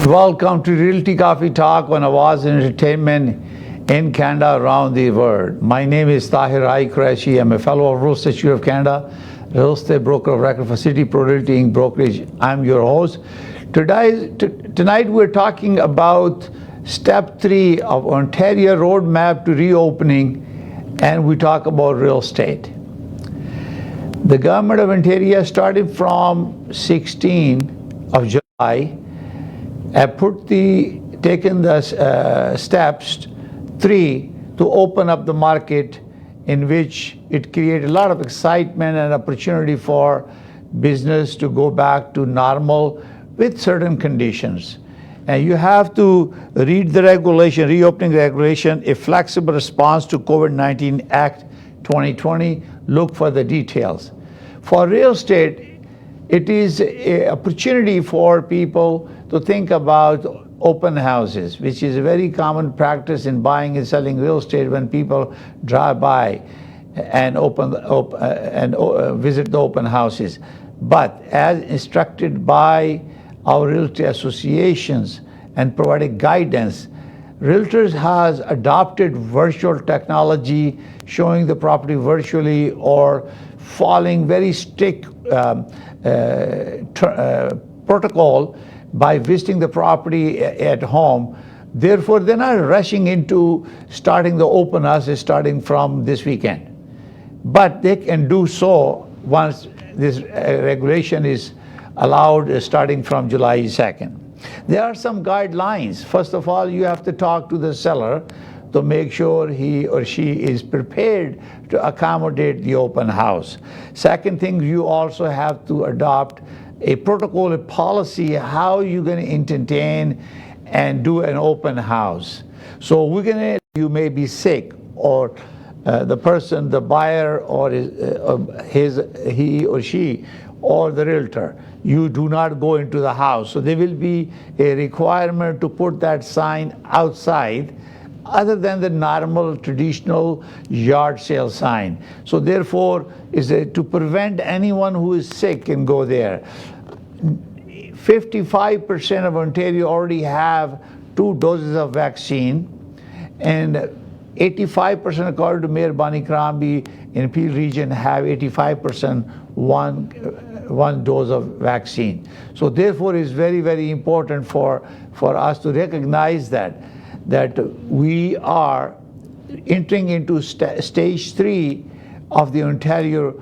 Welcome to Realty Coffee Talk on Awaaz and Entertainment in Canada, around the world. My name is Tahir. I'm a fellow of Real Estate Institute of Canada, real estate broker of record for City Pro Realty Inc. Brokerage. I'm your host. Tonight we're talking about Step 3 of Ontario Roadmap to Reopening, and we talk about real estate. The government of Ontario, starting from 16 of July, have taken the steps 3 to open up the market, in which it created a lot of excitement and opportunity for business to go back to normal with certain conditions. And you have to read the regulation, reopening regulation, a flexible response to COVID-19 Act 2020. Look for the details. For real estate, it is an opportunity for people to think about open houses, which is a very common practice in buying and selling real estate when people drive by and visit the open houses. But as instructed by our realty associations and provided guidance, realtors has adopted virtual technology, showing the property virtually or following very strict protocol by visiting the property at home. Therefore, they're not rushing into starting the open houses starting from this weekend. But they can do so once this regulation is allowed starting from July 2nd. There are some guidelines. First of all, you have to talk to the seller to make sure he or she is prepared to accommodate the open house. Second thing, you also have to adopt a protocol, a policy, how you're going to entertain and do an open house. So you may be sick, or the person, the buyer, or he or she, or the realtor, you do not go into the house. So there will be a requirement to put that sign outside, other than the normal traditional yard sale sign. So therefore, to prevent anyone who is sick can go there. 55% of Ontario already have 2 doses of vaccine, and 85%, according to Mayor Bonnie Crombie in Peel region, have 85% one dose of vaccine. So therefore, it's very, very important for us to recognize that we are entering into stage 3 of the Ontario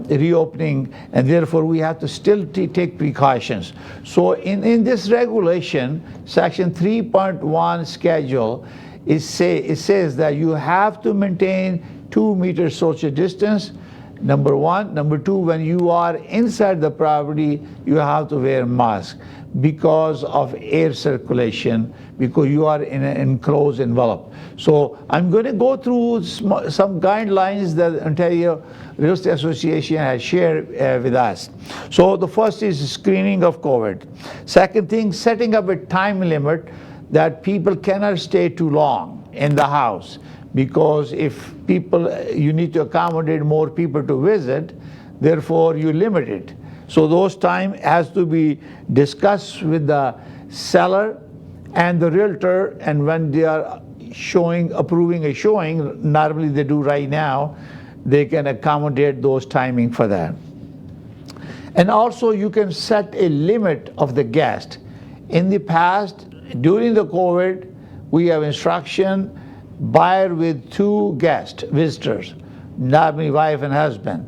reopening, and therefore we have to still take precautions. So in this regulation, section 3.1 schedule, it says that you have to maintain 2 meters social distance, number 1. Number 2, when you are inside the property, you have to wear a mask because of air circulation, because you are in an enclosed envelope. So I'm going to go through some guidelines that Ontario Real Estate Association has shared with us. So the first is screening of COVID. Second thing, setting up a time limit that people cannot stay too long in the house, because if you need to accommodate more people to visit, therefore you limit it. So those time has to be discussed with the seller and the realtor, and when they are approving a showing, normally they do right now, they can accommodate those timing for that. And also you can set a limit of the guest. In the past, during the COVID, we have instruction, buyer with 2 guests, visitors, normally wife and husband,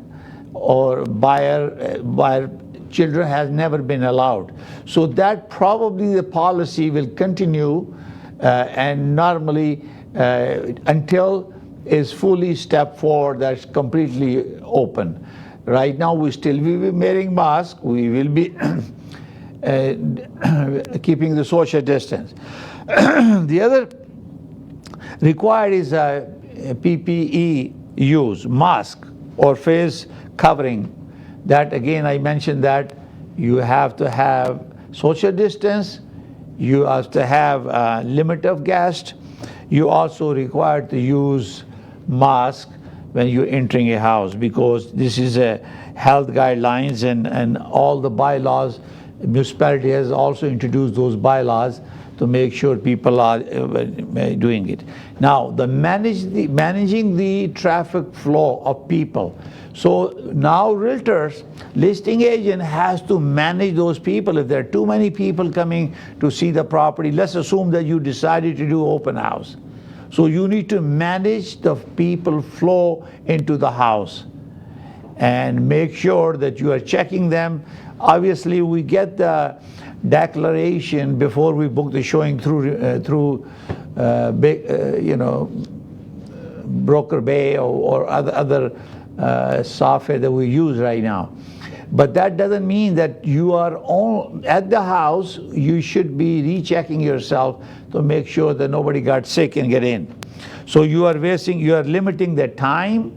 or buyer children has never been allowed. So that probably the policy will continue and normally until is fully step 4, that's completely open. Right now we will be wearing masks, we will be keeping the social distance. The other required is a PPE use, mask or face covering. That again, I mentioned that you have to have social distance, you have to have a limit of guests, you also required to use mask when you're entering a house, because this is a health guidelines and all the bylaws municipality has also introduced those bylaws to make sure people are doing it. Now, managing the traffic flow of people. So now realtors, listing agent has to manage those people. If there are too many people coming to see the property, let's assume that you decided to do open house. So you need to manage the people flow into the house and make sure that you are checking them. Obviously, we get the declaration before we book the showing through Broker Bay or other software that we use right now. But that doesn't mean that you are at the house. You should be rechecking yourself to make sure that nobody got sick and get in. So you are limiting the time,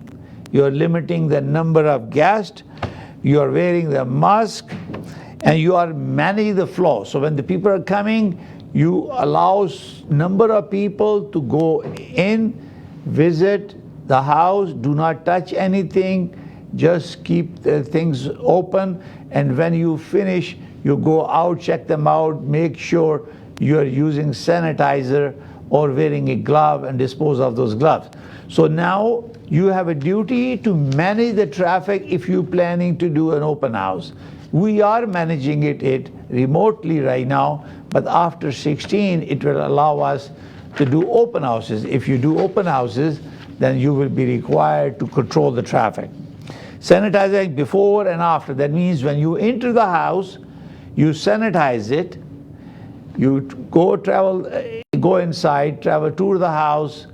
you are limiting the number of guests, you are wearing the mask, and you are managing the flow. So when the people are coming, you allow number of people to go in, visit the house, do not touch anything, just keep the things open, and when you finish, you go out, check them out, make sure you are using sanitizer or wearing a glove and dispose of those gloves. So now you have a duty to manage the traffic if you're planning to do an open house. We are managing it remotely right now, but after 16, it will allow us to do open houses. If you do open houses, then you will be required to control the traffic. Sanitizing before and after. That means when you enter the house, you sanitize it, you go inside, travel to the house,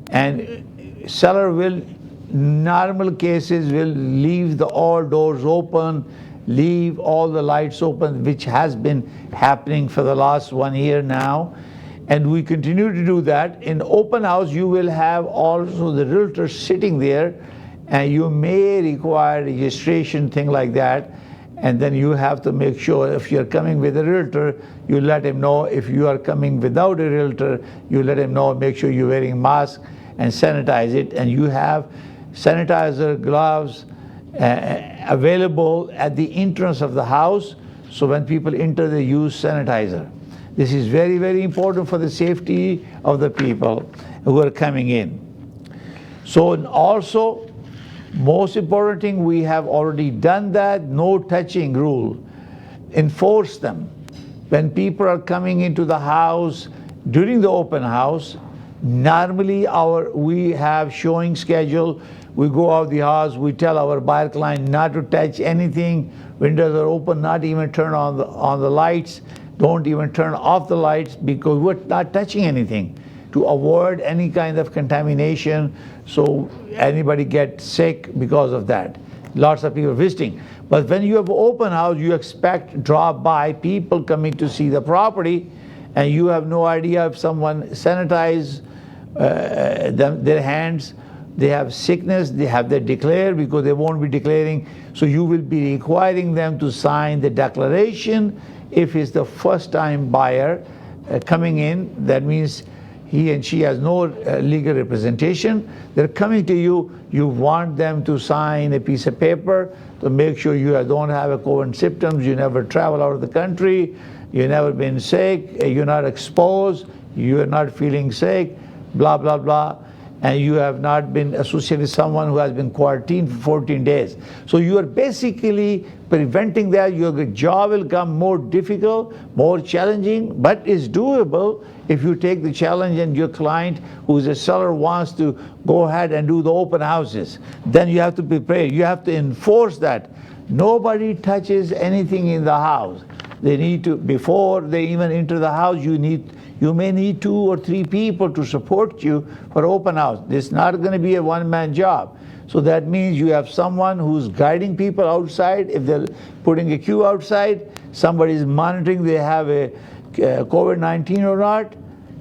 and seller will, normal cases, will leave all doors open, leave all the lights open, which has been happening for the last 1 year now. And we continue to do that. In open house, you will have also the realtor sitting there, and you may require registration, thing like that. And then you have to make sure if you're coming with a realtor, you let him know. If you are coming without a realtor, you let him know, make sure you're wearing mask and sanitize it. And you have sanitizer, gloves available at the entrance of the house. So when people enter, they use sanitizer. This is very, very important for the safety of the people who are coming in. So also, most important thing, we have already done that, no touching rule. Enforce them. When people are coming into the house during the open house, normally we have showing schedule. We go out the house, we tell our buyer client not to touch anything. Windows are open, not even turn on the lights. Don't even turn off the lights, because we're not touching anything, to avoid any kind of contamination, so anybody get sick because of that. Lots of people visiting. But when you have open house, you expect drop-by people coming to see the property, and you have no idea if someone sanitize their hands, they have sickness, they have to declare, because they won't be declaring. So you will be requiring them to sign the declaration. If it's the first-time buyer coming in, that means he and she has no legal representation. They're coming to you. You want them to sign a piece of paper to make sure you don't have a COVID symptoms, you never travel out of the country, you've never been sick, you're not exposed, you're not feeling sick, blah, blah, blah, and you have not been associated with someone who has been quarantined for 14 days. So you are basically preventing that. Your job will become more difficult, more challenging, but it's doable if you take the challenge and your client, who is a seller, wants to go ahead and do the open houses. Then you have to be prepared. You have to enforce that. Nobody touches anything in the house. They need to, before they even enter the house, you may need 2 or 3 people to support you for open house. This is not going to be a one-man job. So that means you have someone who's guiding people outside. If they're putting a queue outside, somebody is monitoring they have a COVID-19 or not,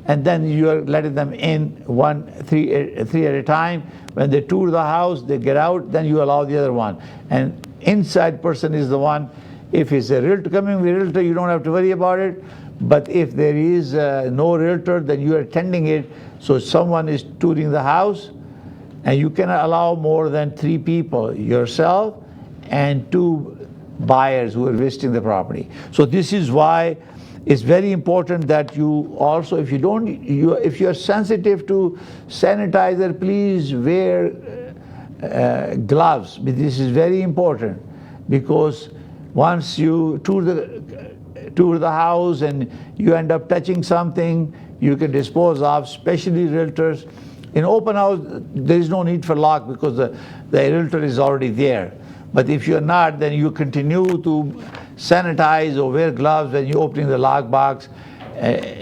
and then you are letting them in 3 at a time. When they tour the house, they get out, then you allow the other one. And inside person is the one. If it's a realtor coming with a realtor, you don't have to worry about it. But if there is no realtor, then you are attending it. So someone is touring the house, and you cannot allow more than 3 people, yourself and 2 buyers who are visiting the property. So this is why it's very important that you also, if you're sensitive to sanitizer, please wear gloves. This is very important, because once you tour the house and you end up touching something, you can dispose of, especially realtors. In open house, there is no need for lock because the realtor is already there. But if you're not, then you continue to sanitize or wear gloves when you're opening the lock box,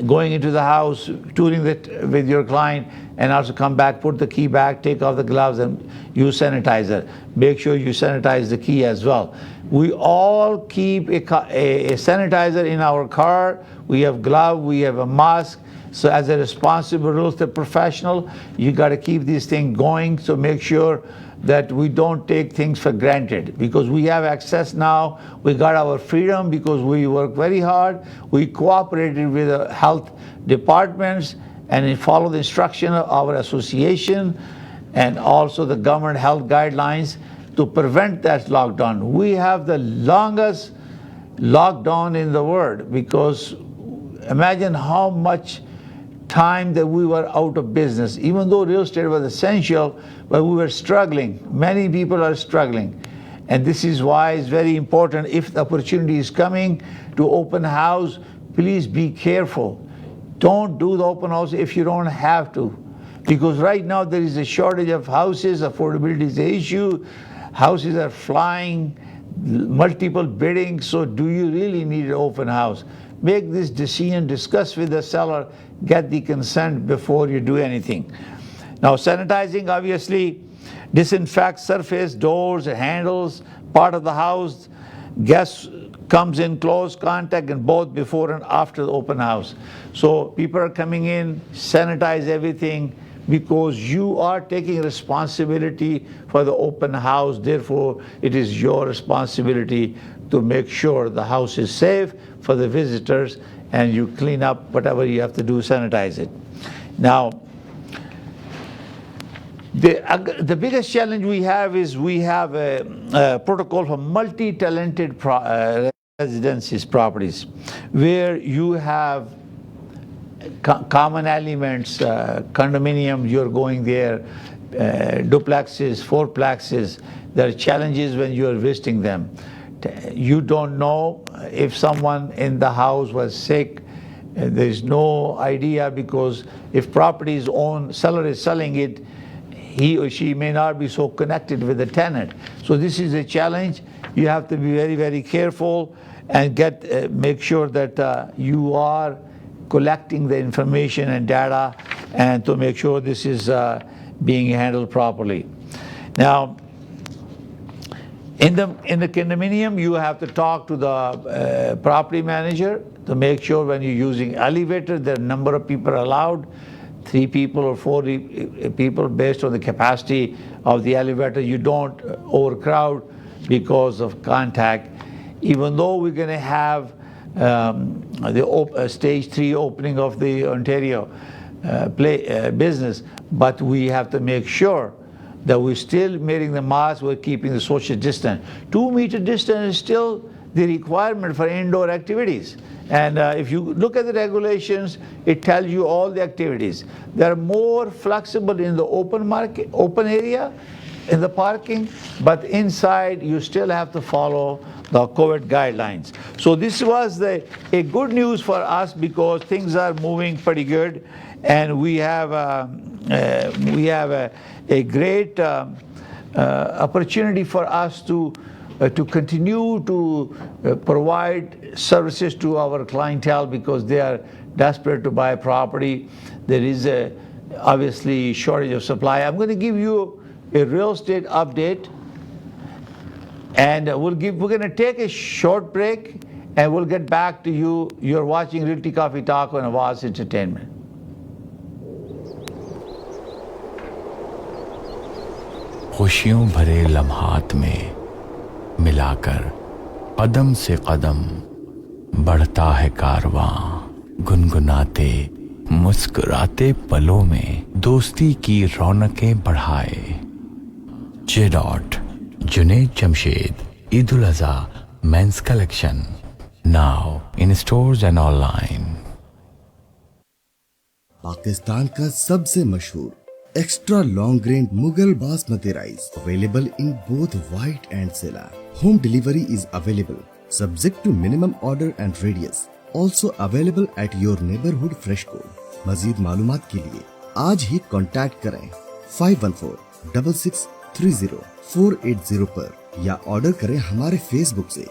going into the house, touring it with your client, and also come back, put the key back, take off the gloves, and use sanitizer. Make sure you sanitize the key as well. We all keep a sanitizer in our car. We have glove, we have a mask. So as a responsible real estate professional, you got to keep this thing going. So make sure that we don't take things for granted, because we have access now. We got our freedom because we work very hard. We cooperated with the health departments and follow the instruction of our association and also the government health guidelines to prevent that lockdown. We have the longest lockdown in the world, because imagine how much time that we were out of business. Even though real estate was essential, but we were struggling. Many people are struggling. And this is why it's very important, if the opportunity is coming to open house, please be careful. Don't do the open house if you don't have to. Because right now there is a shortage of houses, affordability is an issue, houses are flying, multiple bidding, so do you really need an open house? Make this decision, discuss with the seller, get the consent before you do anything. Now sanitizing, obviously, disinfect surface, doors, handles, part of the house. Guests comes in close contact, and both before and after the open house. So people are coming in, sanitize everything, because you are taking responsibility for the open house. Therefore, it is your responsibility to make sure the house is safe for the visitors, and you clean up whatever you have to do, sanitize it. Now, the biggest challenge we have is we have a protocol for multi-talented residences properties, where you have common elements, condominium, you're going there, duplexes, fourplexes. There are challenges when you're visiting them. You don't know if someone in the house was sick. There's no idea, because if property is owned, seller is selling it, he or she may not be so connected with the tenant. So this is a challenge. You have to be very, very careful and make sure that you are collecting the information and data, and to make sure this is being handled properly. Now, in the condominium, you have to talk to the property manager to make sure when you're using elevator, the number of people allowed, 3 people or 4 people, based on the capacity of the elevator. You don't overcrowd because of contact. Even though we're going to have the stage 3 opening of the Ontario business, but we have to make sure that we're still meeting the mask, we're keeping the social distance. 2 meter distance is still the requirement for indoor activities. And if you look at the regulations, it tells you all the activities. They're more flexible in the open area, in the parking, but inside you still have to follow the COVID guidelines. So this was a good news for us, because things are moving pretty good, and we have a great opportunity for us to continue to provide services to our clientele, because they are desperate to buy property. There is obviously shortage of supply. I'm going to give you a real estate update, and we're going to take a short break, and we'll get back to you. You're watching Realty Coffee Talk on Avaz Entertainment. खुशियों भरे लम्हात में मिलाकर कदम से कदम बढ़ता है कारवां, गुनगुनाते मुस्कुराते पलों में दोस्ती की रौनकें बढ़ाए। जे.जुनैद Jamshed Eid ul Azha men's collection, now in stores and online. Pakistan का सबसे मशहूर extra long grain Mughal basmati rice available in both white and sela. Home delivery is available subject to minimum order and radius. Also available at your neighbourhood fresh को. मजीद मालूमात के लिए आज ही contact करें 5146630480 पर या ऑर्डर करें हमारे फेसबुक से.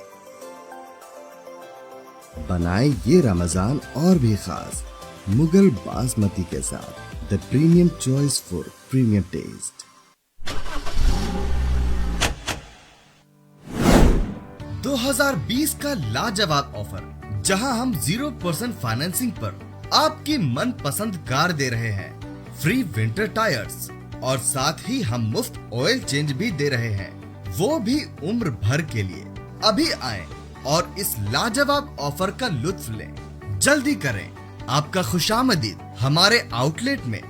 बनाए ये रमजान और भी खास मुगल बासमती के साथ the premium choice for premium taste. 2020 का लाजवाब ऑफर जहां हम 0% फाइनेंसिंग पर आपकी मनपसंद कार दे रहे हैं, फ्री विंटर टायर्स और साथ ही हम मुफ्त ऑयल चेंज भी दे रहे हैं, वो भी उम्र भर के लिए. अभी आएं और इस लाजवाब ऑफर का लुत्फ लें. जल्दी करें, आपका खुशामदीद हमारे आउटलेट में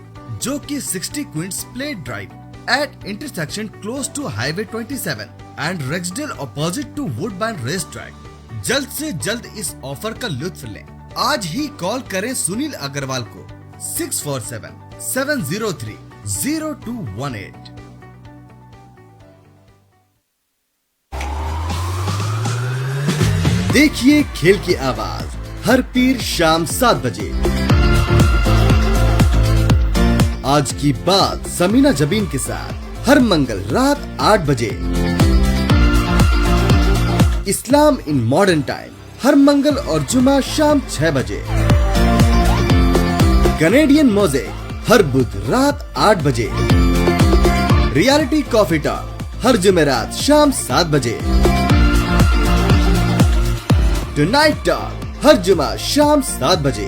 जो कि 60 Queen's Plate Drive at intersection close to highway 27 and Rexdale opposite to Woodbine race track. जल्द से जल्द इस ऑफर का लुत्फ लें. आज ही कॉल करें सुनील अग्रवाल को 647-703-0218. देखिए खेल की आवाज हर पीर शाम 7 बजे. आज की बात समीना जबीन के साथ हर मंगल रात 8 बजे. इस्लाम इन मॉडर्न टाइम हर मंगल और जुमा शाम 6 बजे. कनेडियन मोज़ेक हर बुध रात 8 बजे. रियलिटी कॉफी टॉक हर जुमेरात शाम 7 बजे. टुनाइट टॉक हर जुमा शाम 7 बजे.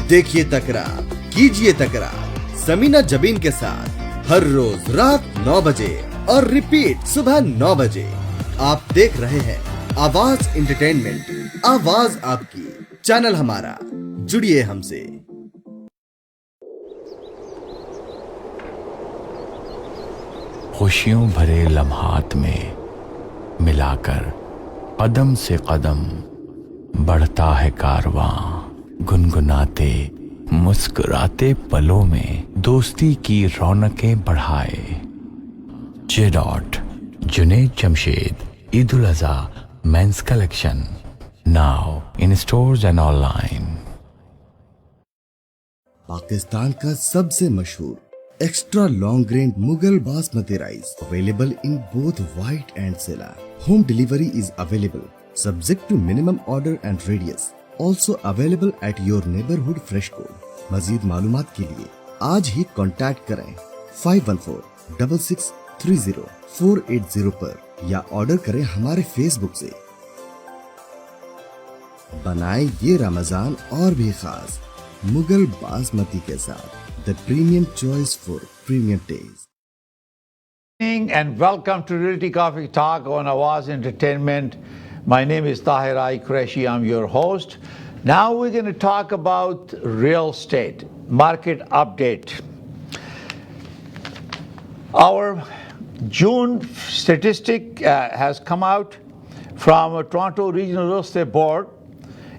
देखिए तकरार, कीजिए तकरार समीना जबीन के साथ हर रोज रात 9 बजे और रिपीट सुबह 9 बजे. आप देख रहे हैं आवाज एंटरटेनमेंट, आवाज आपकी, चैनल हमारा. जुड़िए हमसे. खुशियों भरे लम्हात में मिलाकर कदम से कदम बढ़ता है कारवां. गुनगुनाते मुस्कुराते पलों में दोस्ती की रौनकें बढ़ाए. J. Junaid Jamshed Eid ul Azha men's collection, now in stores and online. Pakistan का सबसे मशहूर extra long grain Mughal basmati rice available in both white and sela. Home delivery is available subject to minimum order and radius. Also available at your neighbourhood fresh को. मजीद मालूमात के लिए आज ही contact करें 5146630480 पर या ऑर्डर करें हमारे फेसबुक से. बनाए ये रमजान और भी खास मुगल बासमती के साथ the premium choice for premium taste. And welcome to Realty Coffee Talk on Awaz Entertainment. My name is Tahir Qureshi. I'm your host. Now we're going to talk about real estate market update. Our June statistic has come out from Toronto Regional Real Estate Board.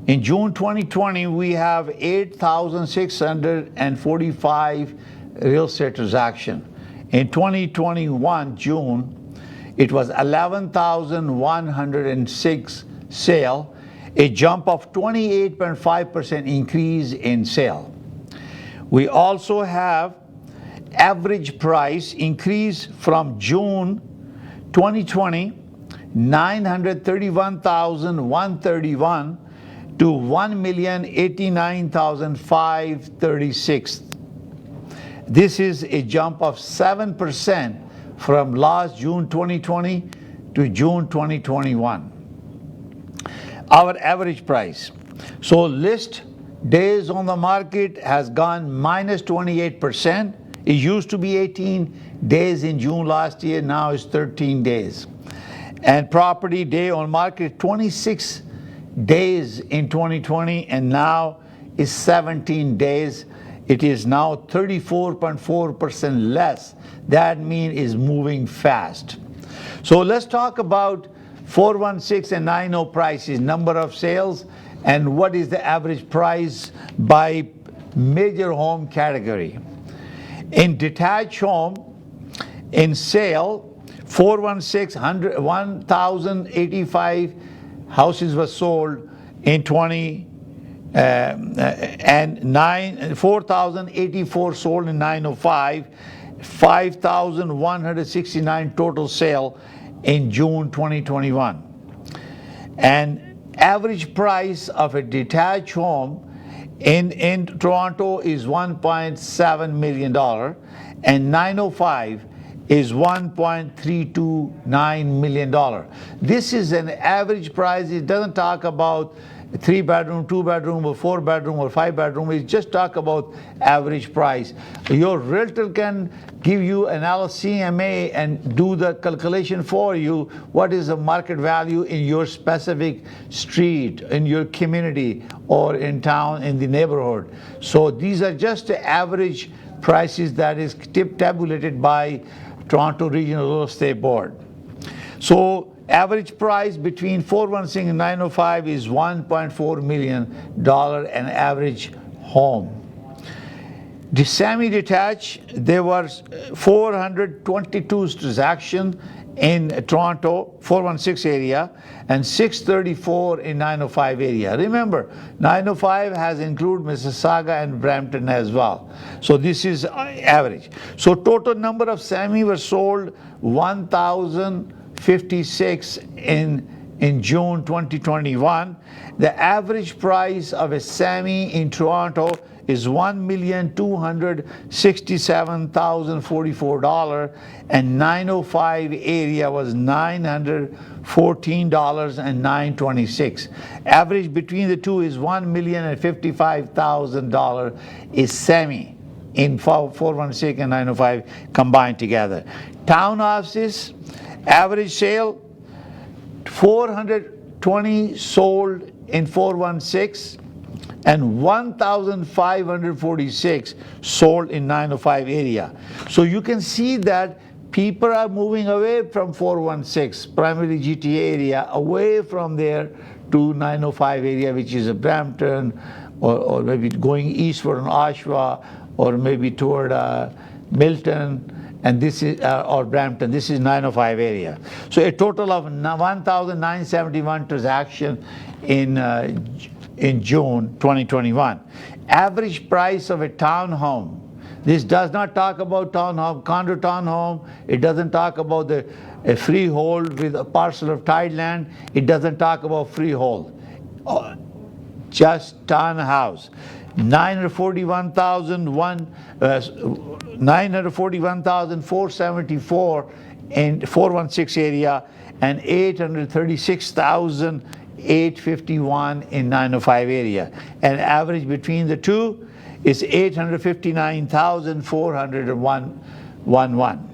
In June 2020, we have 8,645 real estate transactions. In 2021, June, it was 11,106 sale, a jump of 28.5% increase in sale. We also have average price increase from June 2020, 931,131 to 1,089,536. This is a jump of 7% from last June 2020 to June 2021. Our average price. So list days on the market has gone minus 28%. It used to be 18 days in June last year, now it's 13 days. And property day on market 26 days in 2020 and now is 17 days. It is now 34.4% less. That means is moving fast. So let's talk about 416 and 90 prices, number of sales, and what is the average price by major home category. In detached home, in sale, 416, 1,085 houses were sold in 20, and 4,084 sold in 905, 5,169 total sale in June 2021. And average price of a detached home in Toronto is $1.7 million, and 905 is $1.329 million. This is an average price. It doesn't talk about 3-bedroom, 2-bedroom, or 4-bedroom, or 5-bedroom. It just talk about average price. Your realtor can give you an LCMA and do the calculation for you. What is the market value in your specific street, in your community, or in town, in the neighborhood? So these are just the average prices that is tabulated by Toronto Regional Real Estate Board. So average price between 416 and 905 is $1.4 million an average home. The semi-detached, there were 422 transactions in Toronto 416 area and 634 in 905 area. Remember, 905 has included Mississauga and Brampton as well. So this is average. So total number of semi were sold 1,056 in June 2021. The average price of a semi in Toronto is $1,267,044, and 905 area was $914,926. Average between the two is $1,055,000 is semi in 416 and 905 combined together. Townhouses, average sale 420 sold in 416 and 1,546 sold in 905 area. So you can see that people are moving away from 416, primarily GTA area, away from there to 905 area, which is a Brampton, or maybe going eastward in Oshawa, or maybe toward Milton, and this is or Brampton. This is 905 area. So a total of 1,971 transactions in June 2021. Average price of a townhome. This does not talk about townhome, condo townhome. It doesn't talk about a freehold with a parcel of tied land. It doesn't talk about freehold. Just townhouse. 941,474 in 416 area, and 836,851 in 905 area. And average between the two is 859,411.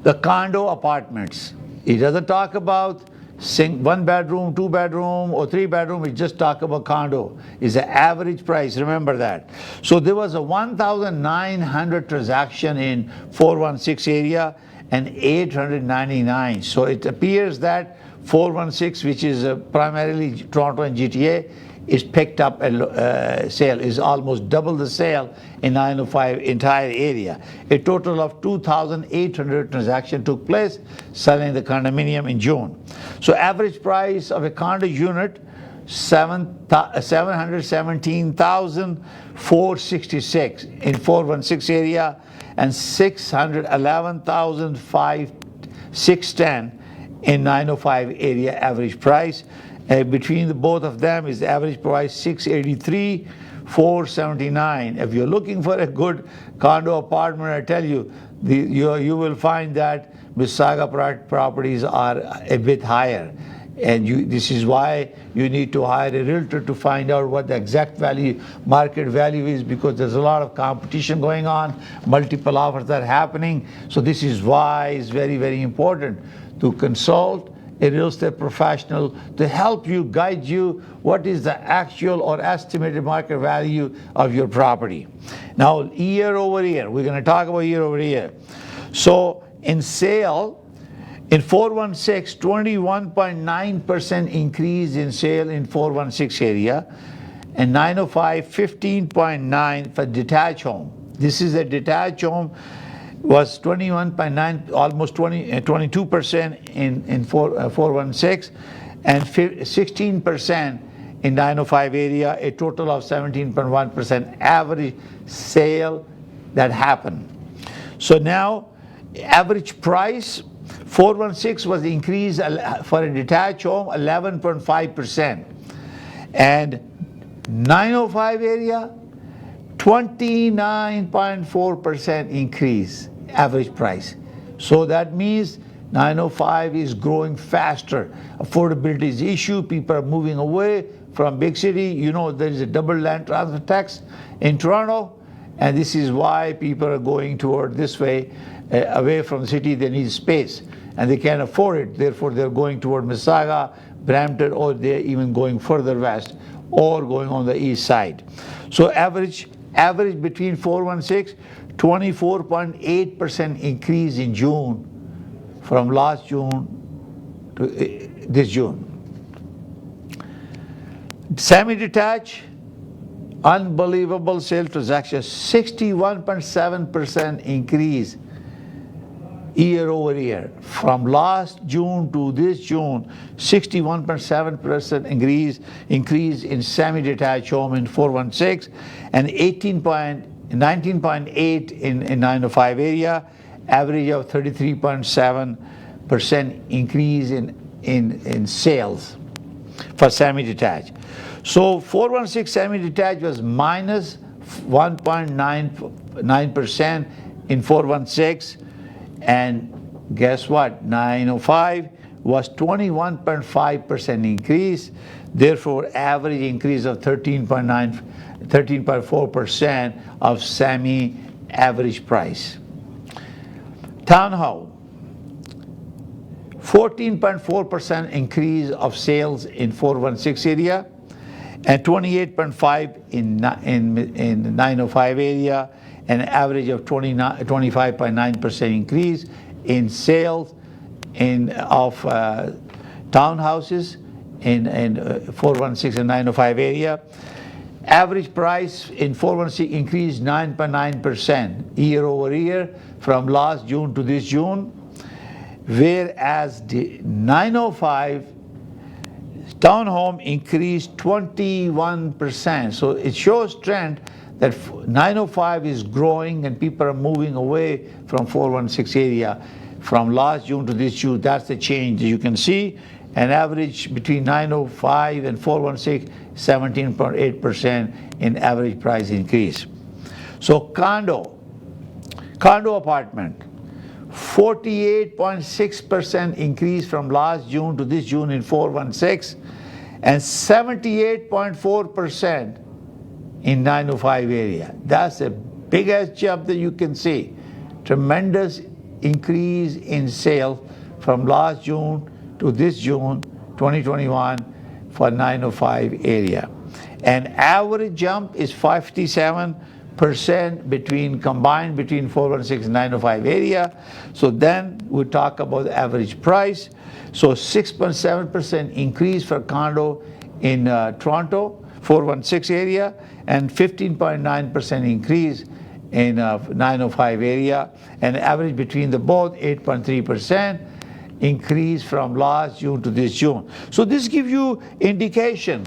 The condo apartments. It doesn't talk about 1 bedroom, 2 bedroom, or 3 bedroom. It just talk about condo. Is the average price. Remember that. So there was a 1,900 transaction in 416 area and 899. So it appears that 416, which is primarily Toronto and GTA, is picked up a sale, is almost double the sale in 905 entire area. A total of 2,800 transactions took place selling the condominium in June. So average price of a condo unit, $717,466 in 416 area, and $611,610 in 905 area average price. Between the both of them is the average price $683,479. If you're looking for a good condo apartment, I tell you, you will find that Mississauga properties are a bit higher. And this is why you need to hire a realtor to find out what the exact value, market value is, because there's a lot of competition going on, multiple offers are happening. So this is why it's very, very important to consult a real estate professional to help you, guide you, what is the actual or estimated market value of your property. Now, year over year, we're going to talk about year over year. So in sale, In 416, 21.9% increase in sale in 416 area, and 905, 15.9 for detached home. This is a detached home, was 21.9, almost 22% in 416, and 16% in 905 area, a total of 17.1% average sale that happened. So now, average price, 416 was increased for a detached home 11.5%, and 905 area 29.4% increase average price. So that means 905 is growing faster. Affordability is issue. People are moving away from big city. You know, there is a double land transfer tax in Toronto, and this is why people are going toward this way, away from the city. They need space and they can't afford it. Therefore, they're going toward Mississauga, Brampton, or they're even going further west or going on the east side. So average between 416, 24.8% increase in June from last June to this June. Semi-detached, unbelievable sales transaction, 61.7% increase year over year. From last June to this June, 61.7% increase in semi-detached home in 416, and 19.8 in 905 area, average of 33.7% increase in sales for semi-detached. So 416 semi-detached was minus 1.9% in 416, and guess what? 905 was 21.5% increase. Therefore, average increase of 13.4% of semi average price. Townhouse, 14.4% increase of sales in 416 area, and 28.5 in 905 area, an average of 25.9% increase in sales of townhouses in 416 and 905 area. Average price in 416 increased 9.9% year over year from last June to this June, whereas the 905 townhome increased 21%. So it shows trend that 905 is growing and people are moving away from 416 area from last June to this June. That's the change you can see. An average between 905 and 416, 17.8% in average price increase. So condo apartment, 48.6% increase from last June to this June in 416, and 78.4% in 905 area. That's the biggest jump that you can see. Tremendous increase in sales from last June to this June 2021 for 905 area. And average jump is 57% combined between 416 and 905 area. So then we talk about the average price. So 6.7% increase for condo in Toronto 416 area, and 15.9% increase in 905 area, and average between the both 8.3% increase from last June to this June. So this gives you indication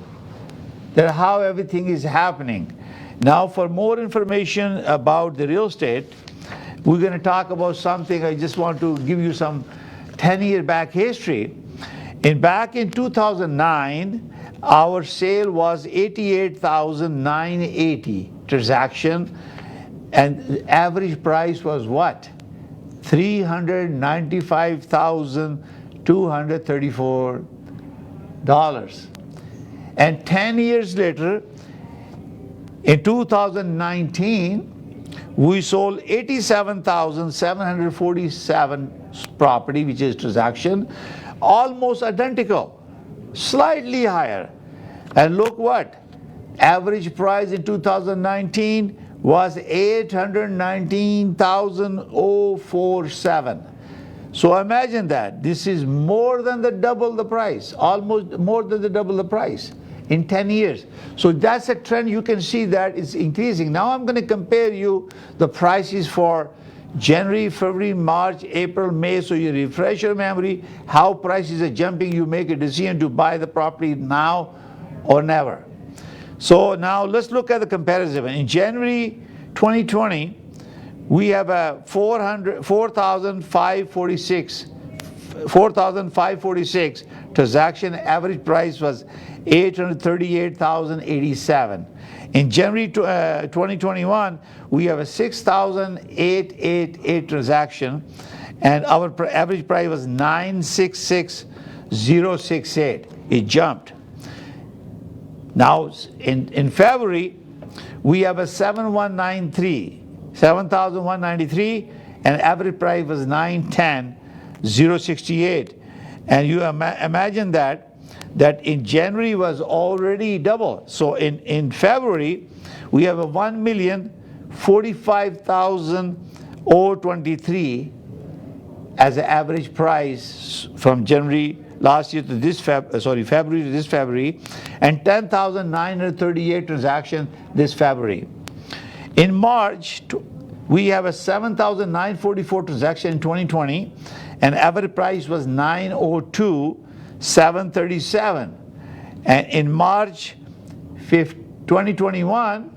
that how everything is happening. Now for more information about the real estate, we're going to talk about something. I just want to give you some 10-year back history. Back in 2009, our sale was 88,980 transaction, and the average price was what? $395,234. And 10 years later, in 2019, we sold 87,747 property, which is transaction, almost identical, slightly higher. And look what? Average price in 2019 was $819,047. So imagine that. This is more than the double the price, almost more than the double the price in 10 years. So that's a trend. You can see that it's increasing. Now I'm going to compare you the prices for January, February, March, April, May, so you refresh your memory how prices are jumping. You make a decision to buy the property now or never. So now let's look at the comparison. In January 2020, we have a 4,546 transaction. Average price was 838,087. In January 2021, we have a 6,888 transaction, and our average price was 966,068. It jumped. Now in February, we have a 7,193, and average price was 910,068. And you imagine that in January was already double. So in February, we have a 1,045,023 as an average price from January last year to this February to this February, and 10,938 transactions this February. In March, we have a 7,944 transaction in 2020, and average price was 902,737. And in March 2021,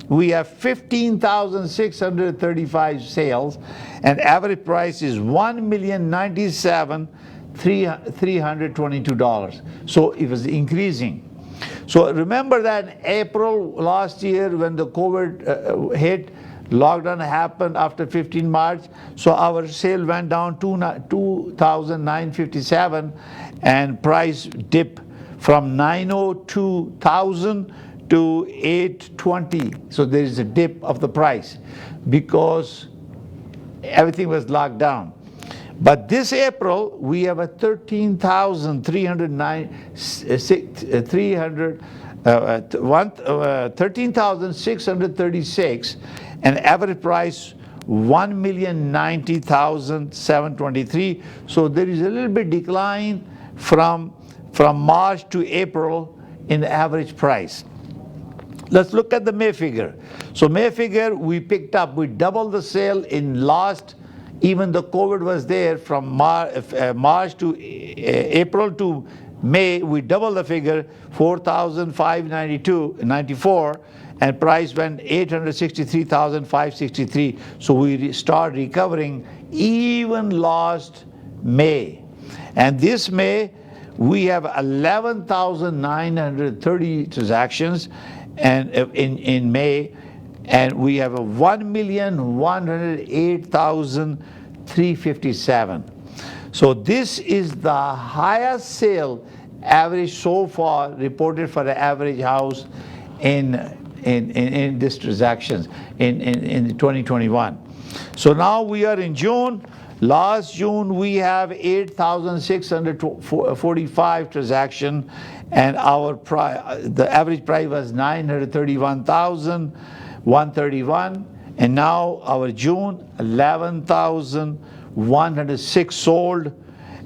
we have 15,635 sales, and average price is $1,097,322. So it was increasing. So remember that in April last year when the COVID hit, lockdown happened after 15 March, so our sale went down to 2,957, and price dipped from 902,000 to 820. So there is a dip of the price because everything was locked down. But this April, we have a 13,636, and average price 1,090,723. So there is a little bit decline from March to April in the average price. Let's look at the May figure. So May figure, we picked up, we doubled the sale in last, even the COVID was there from March to April to May, we doubled the figure, 4,594, and price went 863,563. So we start recovering even last May. And this May, we have 11,930 transactions, and in May, and we have a 1,108,357. So this is the highest sale average so far reported for the average house in this transactions in 2021. So now we are in June. Last June we have 8,645 transaction, and the average price was 931,131, and now our June 11,106 sold,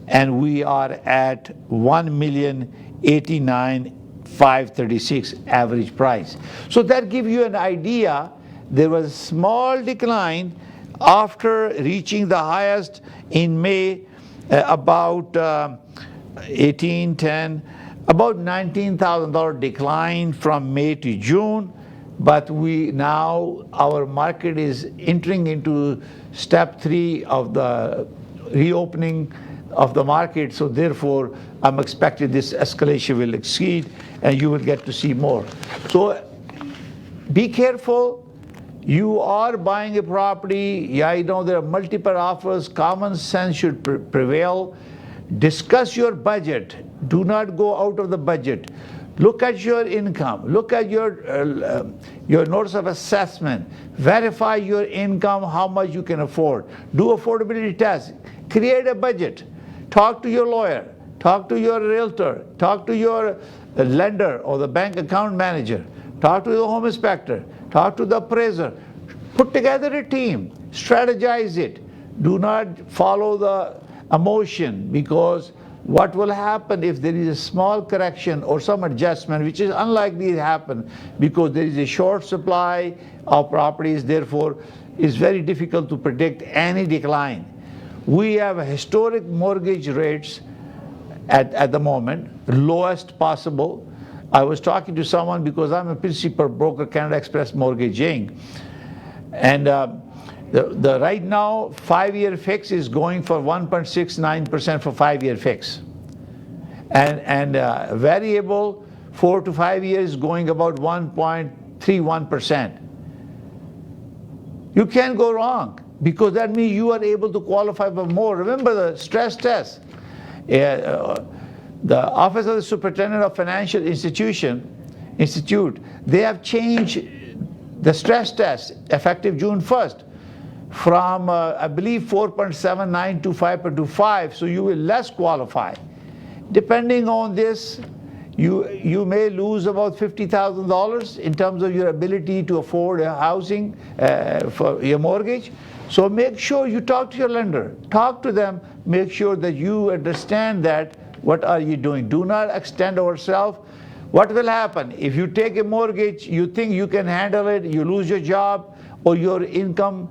and we are at 1,089,536 average price. So that gives you an idea. There was a small decline after reaching the highest in May, about 1810, about $19,000 decline from May to June. But now our market is entering into step 3 of the reopening of the market. So therefore, I'm expecting this escalation will exceed, and you will get to see more. So be careful. You are buying a property. Yeah, I know there are multiple offers. Common sense should prevail. Discuss your budget. Do not go out of the budget. Look at your income. Look at your notice of assessment. Verify your income, how much you can afford. Do affordability tests. Create a budget. Talk to your lawyer. Talk to your realtor. Talk to your lender or the bank account manager. Talk to the home inspector. Talk to the appraiser. Put together a team. Strategize it. Do not follow the emotion, because what will happen if there is a small correction or some adjustment, which is unlikely to happen because there is a short supply of properties, therefore it's very difficult to predict any decline. We have historic mortgage rates at the moment, lowest possible. I was talking to someone because I'm a principal broker, Canada Express Mortgage Inc. And the right now 5-year fix is going for 1.69% for 5-year fix, and variable 4 to 5 years going about 1.31%. You can't go wrong, because that means you are able to qualify for more. Remember the stress test. The Office of the Superintendent of Financial Institute, they have changed the stress test effective June 1st from, I believe, 4.79 to 5.25, so you will less qualify. Depending on this, you may lose about $50,000 in terms of your ability to afford a housing for your mortgage. So make sure you talk to your lender. Talk to them. Make sure that you understand that what are you doing. Do not extend ourselves. What will happen if you take a mortgage, you think you can handle it, you lose your job or your income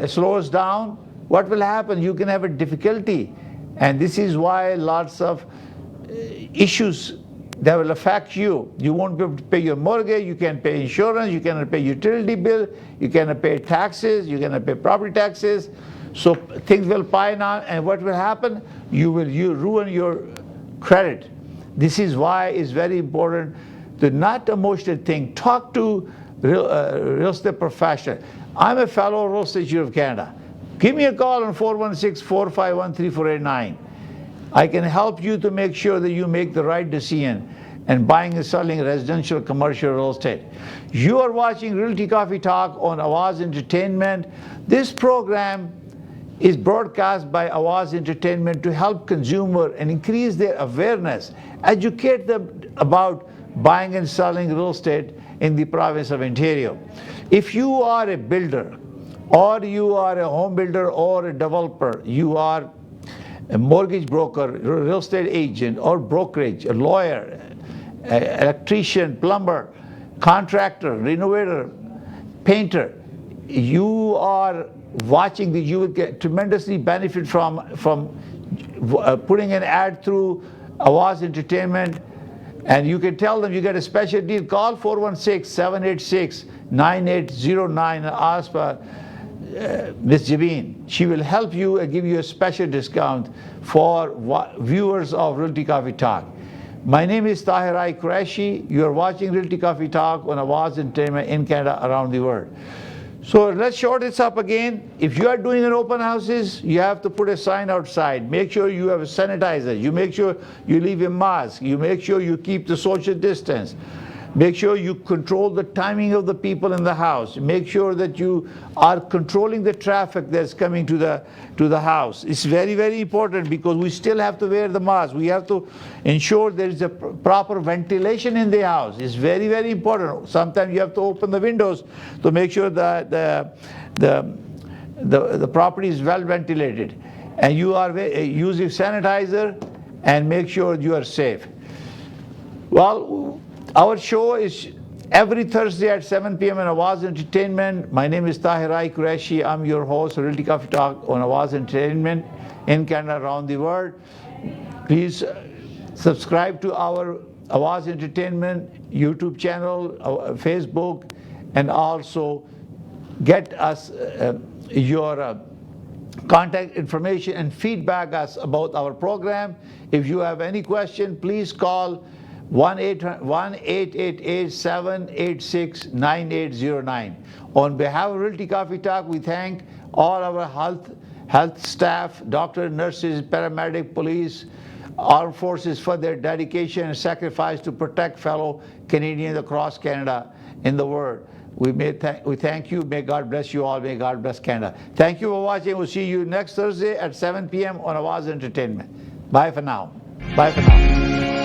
slows down? What will happen? You can have a difficulty. And this is why lots of issues that will affect you. You won't be able to pay your mortgage, you can't pay insurance, you cannot pay utility bill, you cannot pay taxes, you cannot pay property taxes. So things will pile on, and what will happen? You ruin your credit. This is why it's very important to not emotional think. Talk to real estate professional. I'm a fellow Real Estate Institute of Canada. Give me a call on 416-451-3489. I can help you to make sure that you make the right decision in buying and selling residential commercial real estate. You are watching Realty Coffee Talk on Awaz Entertainment. This program is broadcast by Awaz Entertainment to help consumer and increase their awareness, educate them about buying and selling real estate in the province of Ontario. If you are a builder, or you are a home builder or a developer, you are a mortgage broker, real estate agent, or brokerage, a lawyer, electrician, plumber, contractor, renovator, painter, you are watching this, you will get tremendously benefit from putting an ad through Awaz Entertainment, and you can tell them you get a special deal. Call 416-786-9809 and ask for Ms. Javeen. She will help you and give you a special discount for viewers of Realty Coffee Talk. My name is Tahir Qureshi. You are watching Realty Coffee Talk on Awaz Entertainment in Canada, around the world. So let's short this up again. If you are doing an open houses, you have to put a sign outside. Make sure you have a sanitizer. You make sure you leave a mask. You make sure you keep the social distance. Make sure you control the timing of the people in the house. Make sure that you are controlling the traffic that's coming to the house. It's very, very important, because we still have to wear the mask. We have to ensure there is a proper ventilation in the house. It's very, very important. Sometimes you have to open the windows to make sure that the property is well ventilated. And you are using sanitizer, and make sure you are safe. Well, our show is every Thursday at 7 p.m. on Awaz Entertainment. My name is Tahir Qureshi. I'm your host of Realty Coffee Talk on Awaz Entertainment in Canada, around the world. Please subscribe to our Awaz Entertainment YouTube channel, Facebook, and also get us your contact information and feedback us about our program. If you have any question, please call 1-888-786-9809. On behalf of Realty Coffee Talk, we thank all our health staff, doctors, nurses, paramedic, police, armed forces for their dedication and sacrifice to protect fellow Canadians across Canada in the world. We thank you. May God bless you all. May God bless Canada. Thank you for watching. We'll see you next Thursday at 7 p.m. on Awaz Entertainment. Bye for now. Bye for now.